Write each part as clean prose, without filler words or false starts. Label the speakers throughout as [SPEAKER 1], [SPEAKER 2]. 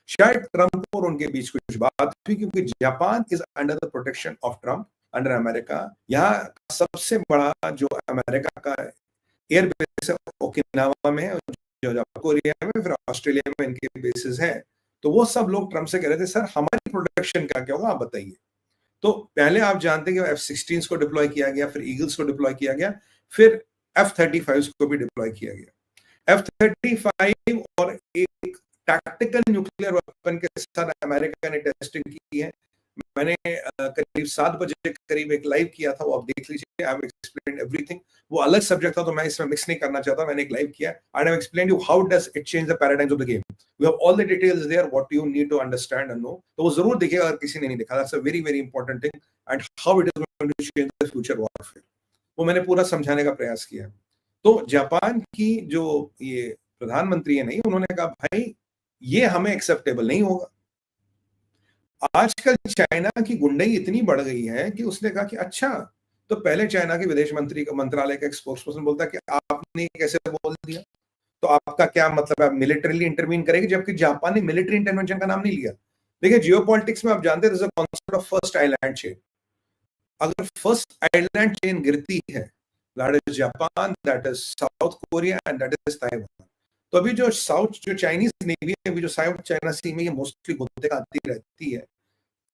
[SPEAKER 1] शायद ट्रंप और उनके बीच कुछ बात हुई, क्योंकि Japan is under the protection of Trump, under America. यहाँ सबसे बड़ा जो अमेरिका का एयरबेस है ओकिनावा में, जो जापान कोरिया में, फिर ऑस्ट्रेलिया में इनके बेसिस हैं। तो वो सब लोग ट्रंप से कह रहे थे सर हमारी प्रोटेक्शन क्या होगा, आप बताइए। तो पहले आप जानते हैं कि F-16 को डिप्लॉय किया गया, फिर ईगल्स को डिप्लॉय किया गया, फिर F-35 को भी डिप्लॉय किया गया। F-35 और एक टैक्टिकल न्यूक्लियर वेपन के साथ अमेरिका ने टेस्टिंग की है। मैंने करीब 7 बजे करीब एक लाइव किया था, वो आप देख लीजिए। आई हैव एक्सप्लेन्ड एवरीथिंग। वो अलग सब्जेक्ट था तो मैं इसमें मिक्स नहीं करना चाहता। मैंने एक लाइव किया and I have explained you how does it change the paradigms of the game. We have all the details there what you need to understand and know. तो वो जरूर देखिएगा अगर किसी ने नहीं देखा। That's a very very important thing and how it is going to change the future warfare. वो मैंने पूरा समझाने का प्रयास किया। तो जापान की जो ये प्रधानमंत्री है नहीं, उन्होंने कहा भाई ये हमें एक्सेप्टेबल नहीं होगा। आजकल चाइना की गुंडाई इतनी बढ़ गई है कि उसने कहा कि अच्छा, तो पहले चाइना के विदेश मंत्री का मंत्रालय का एक स्पोक्सपर्सन बोलता है कि आपने कैसे बोल दिया, तो आपका क्या मतलब है, आप मिलिटरीली इंटरवीन करेंगे, जबकि जापान ने मिलिट्री इंटरवेंशन का नाम नहीं लिया। देखिए जियोपॉलिटिक्स में आप जानते हैं concept of first island chain. अगर फर्स्ट आइलैंड चेन गिरती है, that is Japan, that is south Korea and that is Taiwan. तो अभी जो चाइनीज नेवी है, अभी जो साउथ चाइना सी में ये मोस्टली घूमते आती रहती है।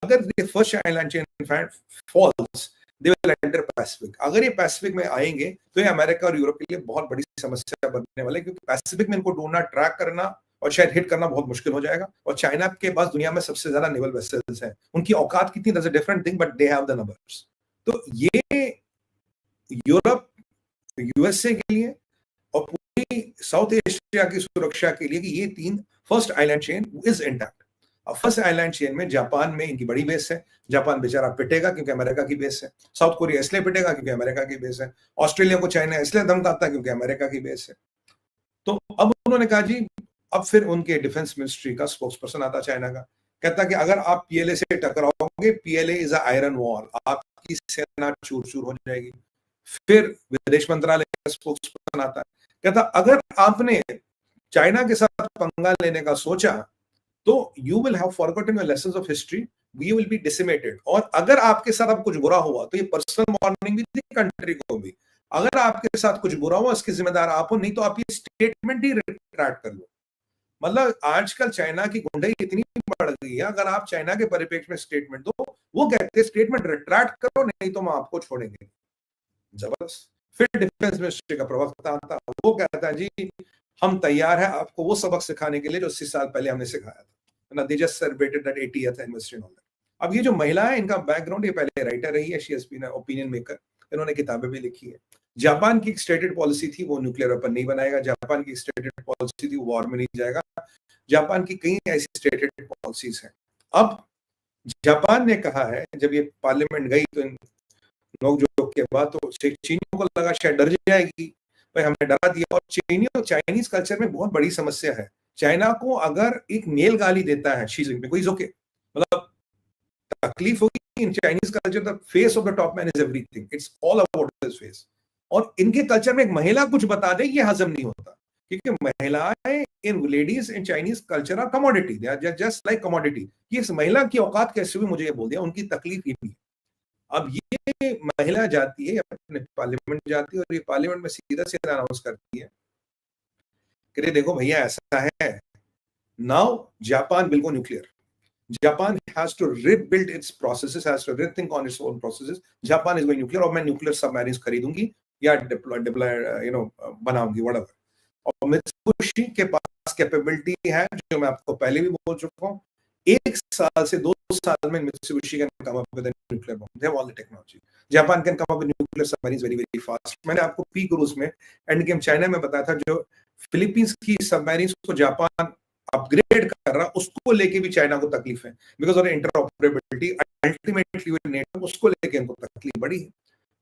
[SPEAKER 1] अगर the first island chain in fact falls, they will enter Pacific। अगर ये पैसिफिक में आएंगे तो ये अमेरिका और यूरोप के लिए बहुत बड़ी समस्या बनने वाली है, क्योंकि पैसिफिक में इनको ढूंढना, ट्रैक करना और शायद हिट करना बहुत मुश्किल हो जाएगा। और चाइना के पास दुनिया में सबसे ज्यादा नेवल वेसल्स हैं। उनकी औकात कितनी, that's a different thing, but they have the numbers. तो ये यूरोप, यूएसए के लिए और पूरी साउथ एशिया की सुरक्षा के लिए कि ये 3 first island chain is intact. अब फर्स्ट आइलैंड चेन में जापान में इनकी बड़ी बेस है। जापान बेचारा पिटेगा क्योंकि अमेरिका की बेस है। साउथ कोरिया इसलिए पिटेगा क्योंकि अमेरिका की बेस है। ऑस्ट्रेलिया को चाइना इसलिए धमकाता है क्योंकि अमेरिका की बेस है। तो अब उन्होंने कहा जी, अब फिर उनके डिफेंस मिनिस्ट्री का स्पोक्सपर्सन आता चाइना का, कहता कि अगर आप पीएलए से टकराओगे, PLA is a iron wall, आपकी सेना चूर चूर हो जाएगी। फिर विदेश मंत्रालय का स्पोक्सपर्सन आता है, कहता अगर आपने चाइना के साथ पंगा लेने का सोचा तो you will have forgotten your lessons of history, we will be decimated. और अगर आपके साथ अब कुछ बुरा हुआ तो ये पर्सनल वार्निंग भी दी कंट्री को भी, अगर आपके साथ कुछ बुरा हुआ इसके जिम्मेदार आप हो, नहीं तो आप ये स्टेटमेंट ही रिट्रैक्ट कर लो। मतलब आजकल चाइना की गुंडाई इतनी बढ़ गई है, अगर आप चाइना के परिप्रेक्ष्य में स्टेटमेंट दो, वो कहते हैं स्टेटमेंट रिट्रैक्ट करो, नहीं तो हम आपको छोड़ेंगे। जबरदस्त। फिर डिफेंस मिनिस्ट्री का प्रवक्ता आता, वो कहता है जी हम तैयार हैं आपको वो सबक सिखाने के लिए जो 80 साल पहले हमने सिखाया था। They just celebrated that 80th anniversary and all that। अब ये जो महिला है, इनका बैकग्राउंड, ये पहले राइटर रही है, she has been an opinion maker, इन्होंने किताबें भी लिखी है। जापान की एक स्टेटेड पॉलिसी थी, वो न्यूक्लियर वेपन नहीं बनाएगा। जापान की स्टेटेड पॉलिसी थी, वो वॉर में नहीं जाएगा। जापान की कई ऐसी स्टेटेड पॉलिसीज हैं। अब जापान ने कहा है, जब ये पार्लियामेंट गई तो इन नोक-झोंक के बाद तो चीनियों को लगा शायद डर जाएगी, भाई हमने डरा दिया। और चाइनीज कल्चर में बहुत बड़ी समस्या है। चाइना को अगर एक मेल गाली देता है शी जिनपिंग को, इज ओके, मतलब तकलीफ होगी। इन Chinese culture the face of the top man is everything, it's all about his face. और इनके कल्चर में एक महिला कुछ बता दे, ये हजम नहीं होता, क्योंकि महिलाएं इन ladies in Chinese culture are commodity, they are just like commodity. ये इस महिला की औकात कैसे हुई, मुझे ये बोल दिया, उनकी तकलीफ ये भी। अब ये महिला जाती है अपने पार्लियामेंट जाती है और ये पार्लियामेंट में सीधा सीधा अनाउंस करती है कि देखो भैया ऐसा है, now Japan will go nuclear. Japan has to rebuild its processes, has to rethink on its own processes। Japan is going nuclear और मैं न्यूक्लियर सबमरीन्स खरीदूंगी या डिप्लॉय बनाऊंगी whatever। और मित्सुबिशी के पास कैपेबिलिटी है, जो मैं आपको पहले भी बोल चुका हूँ। 1 साल से 2 साल में Mitsubishi can come up with nuclear bomb, they have all the technology. Japan can come up with nuclear submarines very very fast. मैंने आपको पी क्रूज में एंड गेम चाइना में बताया था, जो फिलीपींस की सबमरीन्स को जापान अपग्रेड कर रहा, उसको लेके भी चाइना को तकलीफ है, because of interoperability ultimately with NATO, उसको लेके इनको तकलीफ बड़ी है।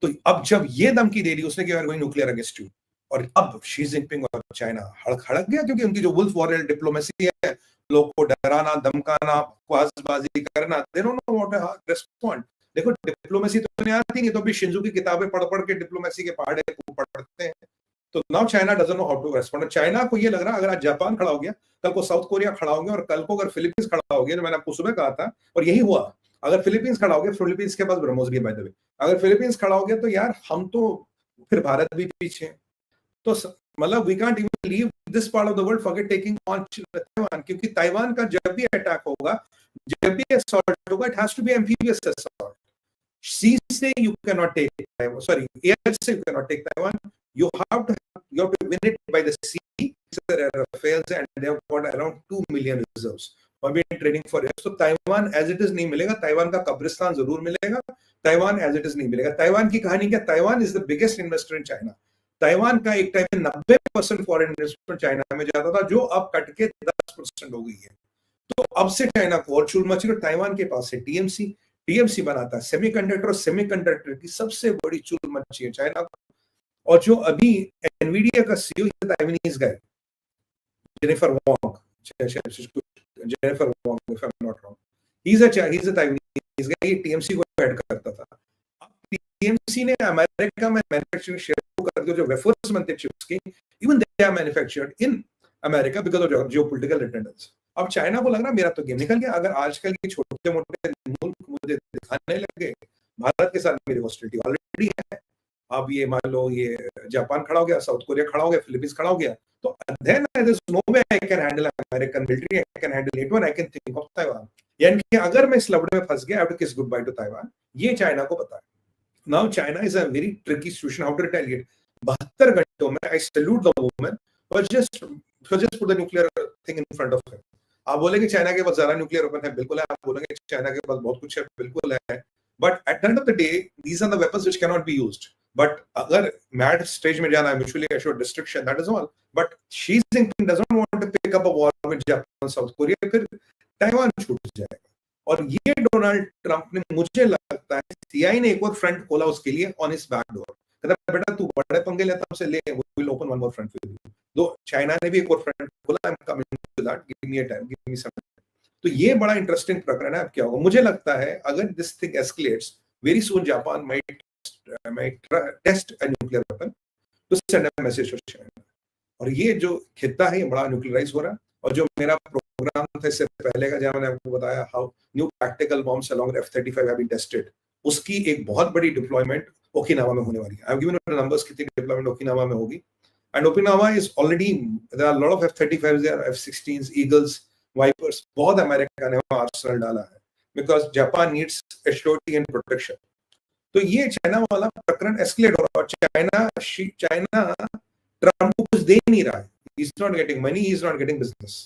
[SPEAKER 1] तो अब जब ये धमकी दे दी उसने कि गोइंग न्यूक्लियर अगेंस्ट यू, और अब शी जिनपिंग और चाइना हड़क गया, क्योंकि उनकी जो वुल्फ वॉरियर डिप्लोमेसी है, लोग को डराना, धमकाना, बकवासबाजी करना, they don't know what to respond. देखो डिप्लोमेसी तो नहीं आती नहीं, तो भी शिंजू की किताबें पढ़ पढ़ के डिप्लोमेसी के पहाड़े पढ़ते हैं। तो now China doesn't know how to respond. China को ये लग रहा है अगर आज जापान खड़ा हो गया, कल को साउथ कोरिया खड़ा हो गया, और कल को अगर फिलीपींस खड़ा हो गया, जो मैंने आपको सुबह कहा था, और यही हुआ। अगर फिलीपींस खड़ा हो गया, फिलीपींस के पास ब्रह्मोस भी है बाय द वे, अगर फिलीपींस खड़ा हो गया तो यार हम तो फिर भारत भी पीछे हैं। तो मतलब we can't even leave this part of the world forget taking on Taiwan, क्योंकि ताइवान का जब भी अटैक होगा, जब भी असॉल्ट होगा, it has to be amphibious assault. Sea से you cannot take Taiwan. Sorry, air से you cannot take Taiwan. You have to win it by the sea. Fails and they have got around 2 million reserves. और भी training for it. तो Taiwan as it is नहीं मिलेगा, Taiwan का कब्रिस्तान जरूर मिलेगा, ताइवान एज इट इज नहीं मिलेगा। ताइवान की कहानी क्या, Taiwan is the biggest investor in China. Taiwan का एक टाइम में 90% फॉरेन इन्वेस्टमेंट चाइना में जाता था, जो अब कट के 10% हो गई है। तो अब से चाइना को और चूल मची, ताइवान के पास है टीएमसी। टीएमसी बनाता है सेमीकंडक्टर, और सेमीकंडक्टर की सबसे बड़ी चूल मची है चाइना को। और जो अभी एनवीडिया का सीईओ है Taiwanese guy, Jennifer Wong, Jennifer Wong if I am not wrong, he is a Taiwanese guy, ये टीएमसी को हेड करता था। अब टीएमसी ने अमेरिका में मैन्युफैक्चरिंग शेयर कर दिया, जो वेफर्स बनते चिप्स के, even they are manufactured in America because of geopolitical dependence. अब चाइना को लग रहा मेरा तो गेम निकल गया, अगर आजकल के छोटे मोटे मुल्क मुझे दिखाने लगे, भारत के साथ मेरी हॉस्टिलिटी ऑलरेडी है। अब ये मान लो ये जापान खड़ा हो गया, साउथ कोरिया खड़ा हो गया, फिलीपींस खड़ा हो गया, तो then there is no way I can handle American military, I can handle NATO, and I can think of Taiwan. यानी कि अगर मैं इस लफड़े में फंस गया, I have to kiss goodbye to Taiwan. ये चाइना को पता है। Now China is a very tricky situation how to retaliate. 72 घंटों में I salute the woman for just put the nuclear thing in front of her. आप बोलेंगे China के पास ज्यादा न्यूक्लियर वेपन है, बिल्कुल है। आप बोलेंगे चाइना के पास बहुत कुछ है, बिल्कुल है। But at the end of the day these are the weapons which can not be used. But अगर मैड स्टेज में जाना है, mutually assured destruction, that is all. But Xi Jinping doesn't want to pick up a war with Japan South Korea, फिर Taiwan छूट जाएगा। और ये Donald Trump ने, मुझे लगता है सीआई ने एक और फ्रंट खोला उसके लिए ऑन हिज बैक डोर। कहता बेटा तू बड़े पंगे लेता हमसे ले, we will open one more front for you. दो चाइना ने भी एक और फ्रंट खोला, I am coming to that, give me a time, give me some time. तो ये बड़ा इंटरेस्टिंग प्रकरण है। अब क्या होगा, मुझे लगता है अगर this thing escalates very soon, Japan might test a nuclear weapon to send a message to China. और ये जो खित्ता है ये बड़ा न्यूक्लियराइज हो रहा है। और जो मेरा प्रोग्राम था इससे पहले का, जहां मैंने आपको बताया how new tactical bombs along F-35 have been tested, उसकी एक बहुत बड़ी डिप्लॉयमेंट ओकिनावा में होने वाली है। I have given you the numbers, कितनी डिप्लॉयमेंट ओकिनावा में होगी। And Okinawa is already, there are a lot of F-35s there, F-16s, Eagles, Vipers, बहुत अमेरिका ने वहाँ आर्सेनल डाला है, because Japan needs assurity and protection. तो ये चाइना वाला प्रकरण एस्केलेट हो रहा है, और चाइना ट्रम्प को कुछ दे नहीं रहा है, he is not getting money, he is not getting business.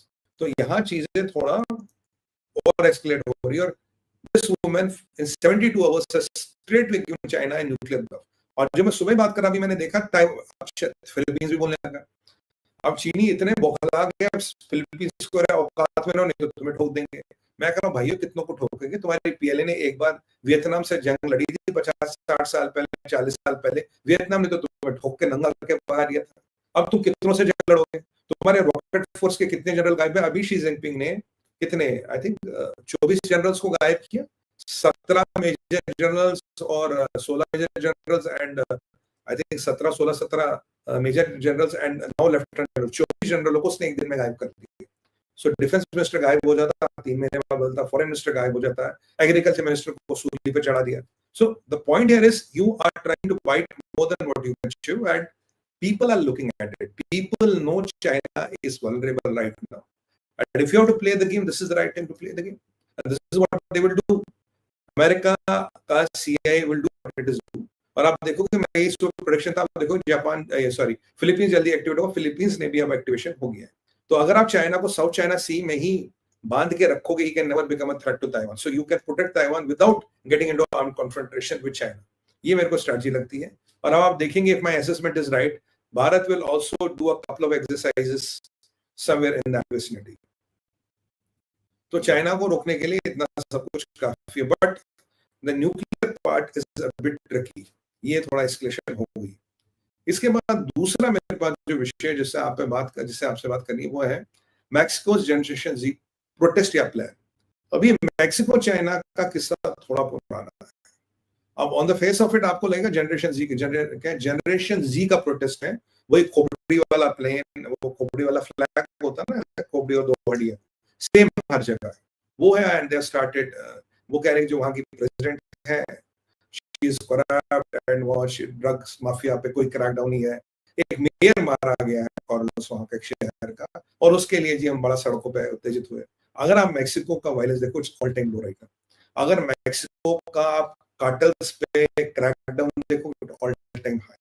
[SPEAKER 1] तो यहाँ चीजें थोड़ा और एस्केलेट हो रही है। और this woman in 72 hours has straightly given China a nuclear bluff. और जो मैं सुबह बात कर रहा, अभी मैंने देखा फिलीपींस भी बोलने लगा। अब चीनी इतने बौखला गए, अब फिलीपींस को औकात में नहीं तो तुम्हें ठोक देंगे। मैं कह रहा हूँ भाइयों कितनों को ठोकेंगे, तुम्हारी पीएलए ने एक बार वियतनाम से जंग लड़ी थी 50-60 साल पहले, 40 साल पहले, वियतनाम ने तो तुम्हें ठोक के नंगा करके बाहर दिया था। अब तुम कितनों से जंग लड़ोगे, तुम्हारे रॉकेट फोर्स के कितने जनरल गायब है। अभी शी जिनपिंग ने कितने, आई थिंक 24 जनरल्स को गायब किया, 17 मेजर जनरल्स और 16 major generals and I think 17 major generals and 9 lieutenant general, 24 जनरलों को उसने एक दिन में गायब कर दिया। सो डिफेंस मिनिस्टर गायब हो जाता, 3 महीने बाद बदलता, फॉरेन मिनिस्टर गायब हो जाता है, एग्रीकल्चर मिनिस्टर को सूली पे चढ़ा दिया। So the point here is you are trying to bite more than what you can chew, and people are looking at it. People know China is vulnerable right now, and if you have to play the game, this is the right time to play the game, and this is what they will do. America का CIA will do what it is do. और आप देखो कि मैं इस production था, आप देखो जापान फिलीपींस जल्दी एक्टिवेट होगा, फिलीपींस ने भी अब एक्टिवेशन हो गया है। तो अगर आप चाइना को साउथ चाइना सी में ही बांध के रखोगे, he can never become a threat to Taiwan, so you can protect Taiwan without getting into armed confrontation with China. ये मेरे को स्ट्रेटजी लगती है। और अब आप देखेंगे, if my assessment is right, Bharat will also do a couple of exercises somewhere in that vicinity. तो चाइना को रोकने के लिए इतना सब कुछ काफी है, but the nuclear part is a bit tricky. ये थोड़ा एस्केलेशन हो गई। इसके बाद दूसरा मेरे पास जो विषय जिससे आपसे बात करनी है वो है मैक्सिको जनरेशन जी प्रोटेस्ट या प्लान। अभी मैक्सिको चाइना का किस्सा थोड़ा पुराना है। अब on the face of it आपको लगेगा जनरेशन जी का प्रोटेस्ट है, वही खोपड़ी वाला प्लेन, वो खोपड़ी वाला फ्लैग होता है ना, खोपड़ी और 2 हड्डियां, सेम हर जगह है वो है। एंड दे स्टार्टेड, वो कह रहे हैं जो वहां की प्रेसिडेंट है, शी इज करप्ट एंड वो ड्रग्स माफिया पे कोई क्रैकडाउन नहीं है। एक मेयर मारा गया है कार्लोस वहां के शहर का, और उसके लिए जी हम बड़ा सड़कों पे उत्तेजित हुए। अगर आप मेक्सिको का वायलेंस देखो, इट्स ऑल टाइम लो रहेगा। अगर मेक्सिको का आप कार्टल्स पे क्रैकडाउन देखो, ऑल टाइम हाई।